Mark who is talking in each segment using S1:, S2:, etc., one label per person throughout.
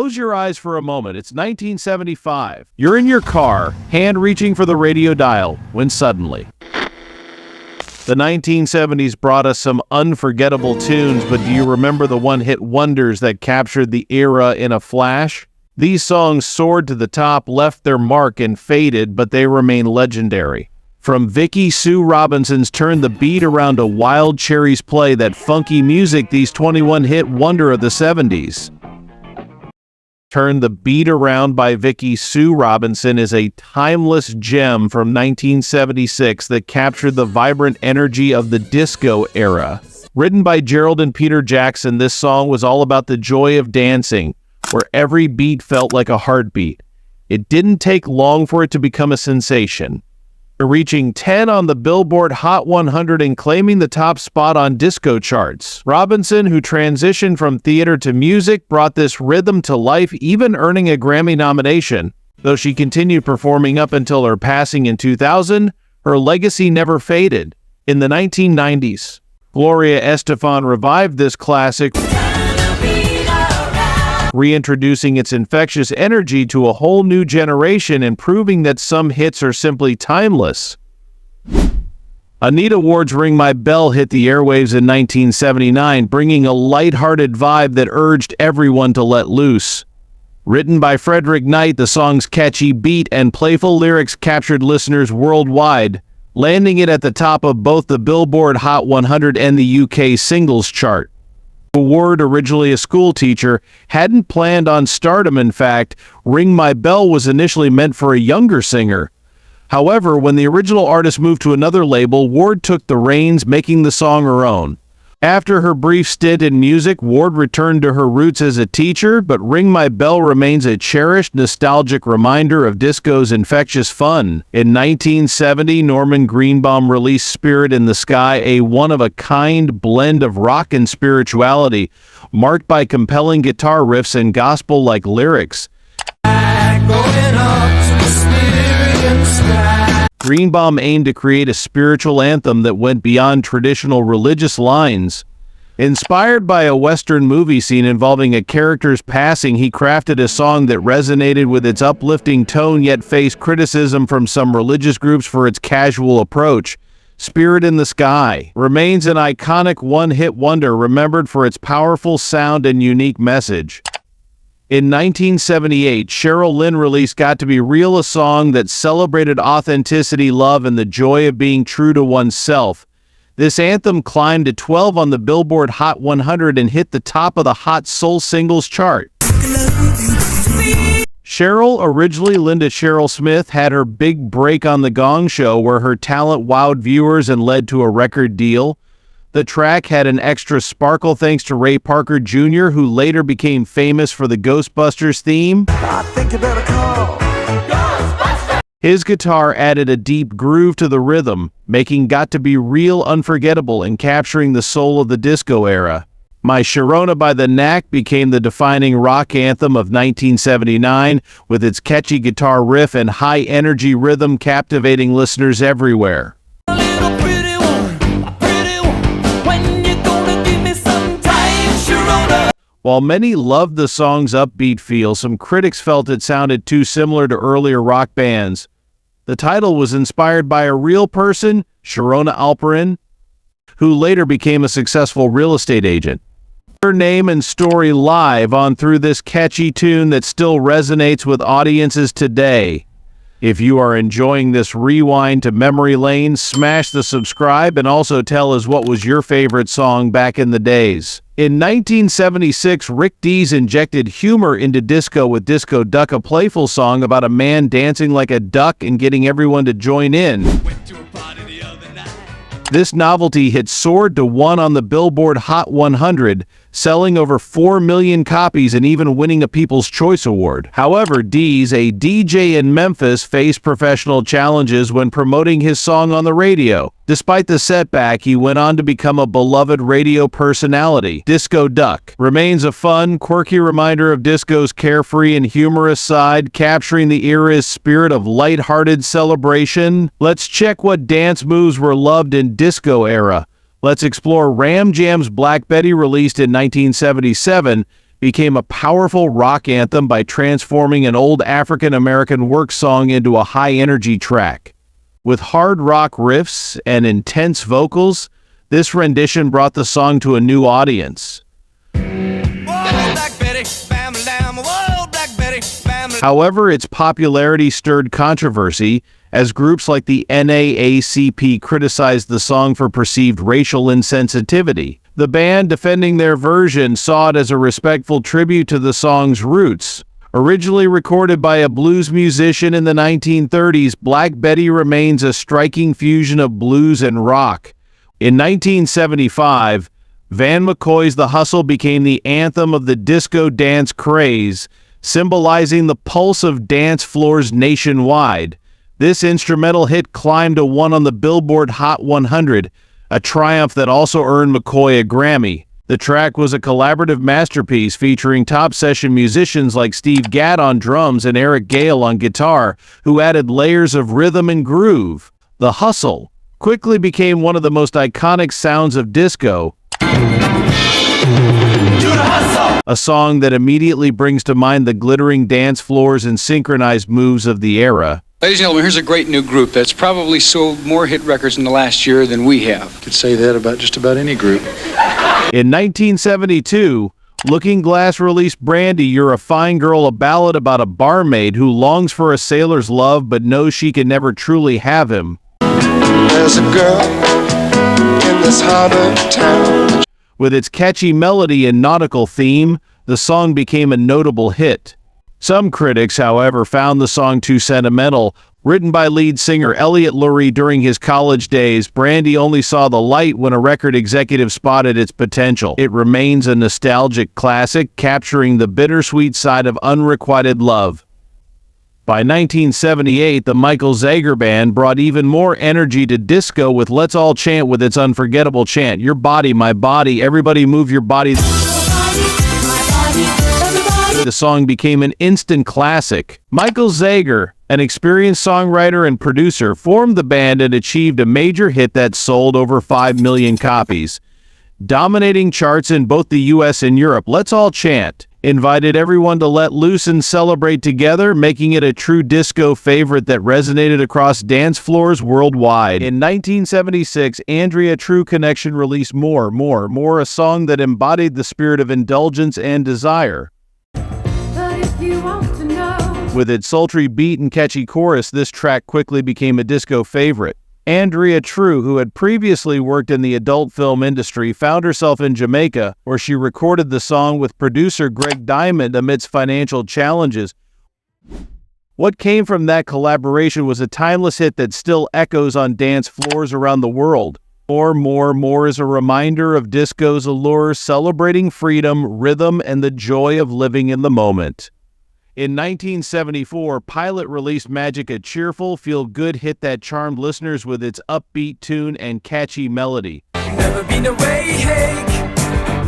S1: Close your eyes for a moment. It's 1975. You're in your car, hand reaching for the radio dial, when suddenly... The 1970s brought us some unforgettable tunes, but do you remember the one-hit wonders that captured the era in a flash? These songs soared to the top, left their mark, and faded, but they remain legendary. From Vicki Sue Robinson's Turn the Beat Around to Wild Cherry's Play That Funky Music, these 21-hit wonder of the 70s. Turn the Beat Around by Vicki Sue Robinson is a timeless gem from 1976 that captured the vibrant energy of the disco era. Written by Gerald and Peter Jackson, this song was all about the joy of dancing, where every beat felt like a heartbeat. It didn't take long for it to become a sensation, reaching 10 on the Billboard Hot 100 and claiming the top spot on disco charts. Robinson, who transitioned from theater to music, brought this rhythm to life, even earning a Grammy nomination. Though she continued performing up until her passing in 2000, her legacy never faded. In the 1990s, Gloria Estefan revived this classic, reintroducing its infectious energy to a whole new generation and proving that some hits are simply timeless. Anita Ward's Ring My Bell hit the airwaves in 1979, bringing a lighthearted vibe that urged everyone to let loose. Written by Frederick Knight, the song's catchy beat and playful lyrics captured listeners worldwide, landing it at the top of both the Billboard Hot 100 and the UK singles chart. Ward, originally a school teacher, hadn't planned on stardom. In fact, Ring My Bell was initially meant for a younger singer. However, when the original artist moved to another label, Ward took the reins, making the song her own. After her brief stint in music, Ward returned to her roots as a teacher, but Ring My Bell remains a cherished, nostalgic reminder of disco's infectious fun. In 1970, Norman Greenbaum released Spirit in the Sky, a one-of-a-kind blend of rock and spirituality, marked by compelling guitar riffs and gospel-like lyrics. Greenbaum aimed to create a spiritual anthem that went beyond traditional religious lines. Inspired by a Western movie scene involving a character's passing, he crafted a song that resonated with its uplifting tone yet faced criticism from some religious groups for its casual approach. Spirit in the Sky remains an iconic one-hit wonder, remembered for its powerful sound and unique message. In 1978, Cheryl Lynn released Got to Be Real, a song that celebrated authenticity, love, and the joy of being true to oneself. This anthem climbed to 12 on the Billboard Hot 100 and hit the top of the Hot Soul Singles chart. Cheryl, originally Linda Cheryl Smith, had her big break on The Gong Show, where her talent wowed viewers and led to a record deal. The track had an extra sparkle thanks to Ray Parker Jr., who later became famous for the Ghostbusters theme. I think you better call Ghostbusters. His guitar added a deep groove to the rhythm, making Got to Be Real unforgettable and capturing the soul of the disco era. My Sharona by the Knack became the defining rock anthem of 1979, with its catchy guitar riff and high-energy rhythm captivating listeners everywhere. While many loved the song's upbeat feel, some critics felt it sounded too similar to earlier rock bands. The title was inspired by a real person, Sharona Alperin, who later became a successful real estate agent. Her name and story live on through this catchy tune that still resonates with audiences today. If you are enjoying this rewind to memory lane, smash the subscribe and also tell us what was your favorite song back in the days. In 1976, Rick Dees injected humor into disco with Disco Duck, a playful song about a man dancing like a duck and getting everyone to join in. This novelty hit soared to 1 on the Billboard Hot 100, selling over 4 million copies and even winning a People's Choice Award. However, Dees, a DJ in Memphis, faced professional challenges when promoting his song on the radio. Despite the setback, he went on to become a beloved radio personality. Disco Duck remains a fun, quirky reminder of disco's carefree and humorous side, capturing the era's spirit of lighthearted celebration. Let's check what dance moves were loved in disco era. Let's explore Ram Jam's Black Betty, released in 1977, became a powerful rock anthem by transforming an old African-American work song into a high-energy track. With hard rock riffs and intense vocals, this rendition brought the song to a new audience. However, its popularity stirred controversy as groups like the NAACP criticized the song for perceived racial insensitivity. The band, defending their version, saw it as a respectful tribute to the song's roots. Originally recorded by a blues musician in the 1930s, Black Betty remains a striking fusion of blues and rock. In 1975, Van McCoy's The Hustle became the anthem of the disco dance craze, symbolizing the pulse of dance floors nationwide. This instrumental hit climbed to 1 on the Billboard Hot 100, a triumph that also earned McCoy a Grammy. The track was a collaborative masterpiece featuring top session musicians like Steve Gadd on drums and Eric Gale on guitar, who added layers of rhythm and groove. The Hustle quickly became one of the most iconic sounds of disco, a song that immediately brings to mind the glittering dance floors and synchronized moves of the era.
S2: Ladies and gentlemen, here's a great new group that's probably sold more hit records in the last year than we have.
S3: Could say that about just about any group.
S1: In 1972, Looking Glass released Brandy, You're a Fine Girl, a ballad about a barmaid who longs for a sailor's love but knows she can never truly have him.
S3: There's a girl in this harbor town.
S1: With its catchy melody and nautical theme, the song became a notable hit. Some critics, however, found the song too sentimental. Written by lead singer Elliot Lurie during his college days, Brandy only saw the light when a record executive spotted its potential. It remains a nostalgic classic, capturing the bittersweet side of unrequited love. By 1978, the Michael Zager Band brought even more energy to disco with Let's All Chant with its unforgettable chant, Your Body, My Body, Everybody Move Your Body. The song became an instant classic. Michael Zager, an experienced songwriter and producer, formed the band and achieved a major hit that sold over 5 million copies. Dominating charts in both the US and Europe, Let's All Chant invited everyone to let loose and celebrate together, making it a true disco favorite that resonated across dance floors worldwide. In 1976, Andrea True Connection released More, a song that embodied the spirit of indulgence and desire. With its sultry beat and catchy chorus, this track quickly became a disco favorite. Andrea True, who had previously worked in the adult film industry, found herself in Jamaica, where she recorded the song with producer Greg Diamond amidst financial challenges. What came from that collaboration was a timeless hit that still echoes on dance floors around the world. More is a reminder of disco's allure, celebrating freedom, rhythm, and the joy of living in the moment. In 1974, Pilot released Magic, a cheerful, feel-good hit that charmed listeners with its upbeat tune and catchy melody. Never been away,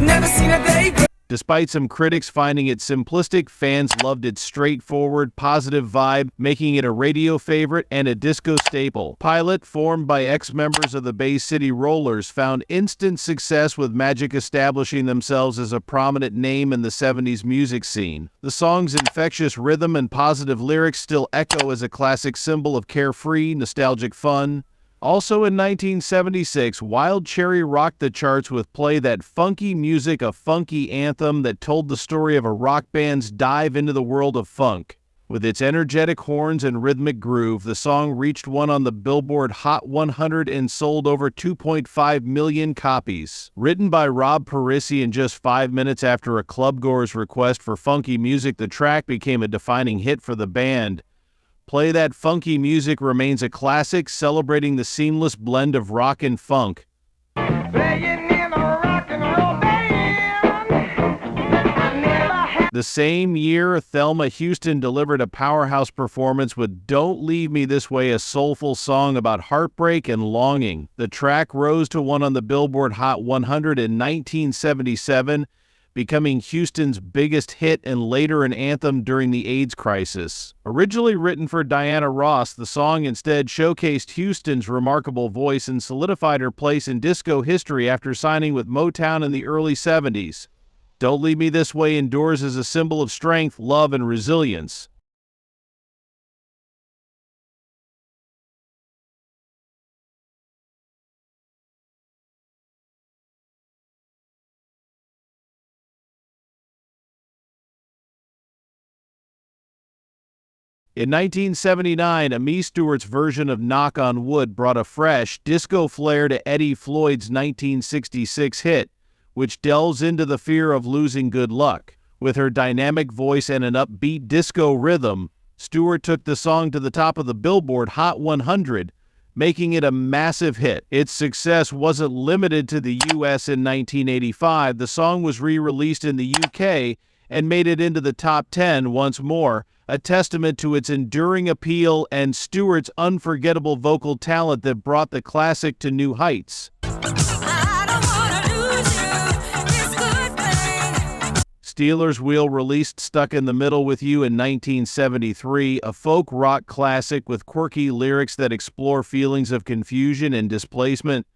S1: never seen a day. Despite some critics finding it simplistic, fans loved its straightforward, positive vibe, making it a radio favorite and a disco staple. Pilot, formed by ex-members of the Bay City Rollers, found instant success, with Magic establishing themselves as a prominent name in the 70s music scene. The song's infectious rhythm and positive lyrics still echo as a classic symbol of carefree, nostalgic fun. Also in 1976, Wild Cherry rocked the charts with Play That Funky Music, a funky anthem that told the story of a rock band's dive into the world of funk. With its energetic horns and rhythmic groove, the song reached 1 on the Billboard Hot 100 and sold over 2.5 million copies. Written by Rob Parisi, and just 5 minutes after a clubgoer's request for funky music, the track became a defining hit for the band. Play That Funky Music remains a classic, celebrating the seamless blend of rock and funk. The same year, Thelma Houston delivered a powerhouse performance with Don't Leave Me This Way, a soulful song about heartbreak and longing. The track rose to 1 on the Billboard Hot 100 in 1977, becoming Houston's biggest hit and later an anthem during the AIDS crisis. Originally written for Diana Ross, the song instead showcased Houston's remarkable voice and solidified her place in disco history after signing with Motown in the early 70s. Don't Leave Me This Way endures as a symbol of strength, love, and resilience. In 1979, Amii Stewart's version of Knock on Wood brought a fresh, disco flair to Eddie Floyd's 1966 hit, which delves into the fear of losing good luck. With her dynamic voice and an upbeat disco rhythm, Stewart took the song to the top of the Billboard Hot 100, making it a massive hit. Its success wasn't limited to the US in 1985. The song was re-released in the UK and made it into the top 10 once more, a testament to its enduring appeal and Stewart's unforgettable vocal talent that brought the classic to new heights. Stealers Wheel released Stuck in the Middle with You in 1973, a folk rock classic with quirky lyrics that explore feelings of confusion and displacement.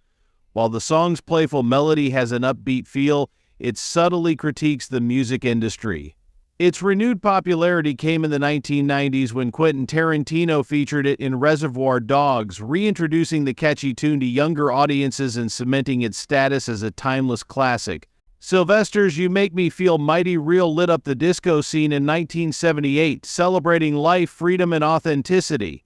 S1: While the song's playful melody has an upbeat feel, it subtly critiques the music industry. Its renewed popularity came in the 1990s when Quentin Tarantino featured it in Reservoir Dogs, reintroducing the catchy tune to younger audiences and cementing its status as a timeless classic. Sylvester's You Make Me Feel Mighty Real lit up the disco scene in 1978, celebrating life, freedom, and authenticity.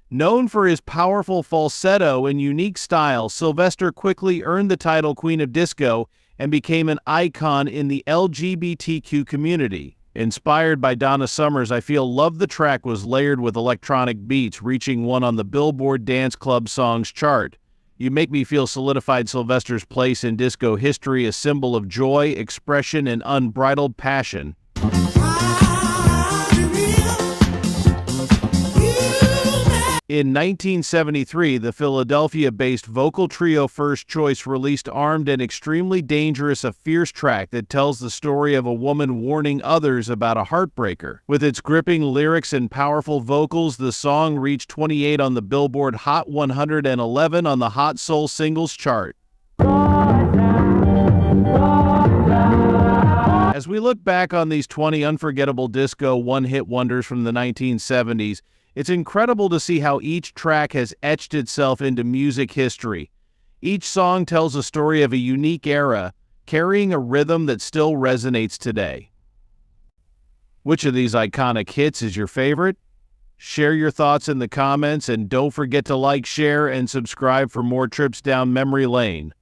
S1: Known for his powerful falsetto and unique style, Sylvester quickly earned the title Queen of Disco and became an icon in the LGBTQ community. Inspired by Donna Summer's I Feel Love, the track was layered with electronic beats, reaching one on the Billboard Dance Club Songs chart. You Make Me Feel solidified Sylvester's place in disco history, a symbol of joy, expression, and unbridled passion. In 1973, the Philadelphia-based vocal trio First Choice released Armed and Extremely Dangerous, a fierce track that tells the story of a woman warning others about a heartbreaker. With its gripping lyrics and powerful vocals, the song reached 28 on the Billboard Hot 111 on the Hot Soul Singles chart. As we look back on these 20 unforgettable disco one-hit wonders from the 1970s, it's incredible to see how each track has etched itself into music history. Each song tells a story of a unique era, carrying a rhythm that still resonates today. Which of these iconic hits is your favorite? Share your thoughts in the comments, and don't forget to like, share, and subscribe for more trips down memory lane.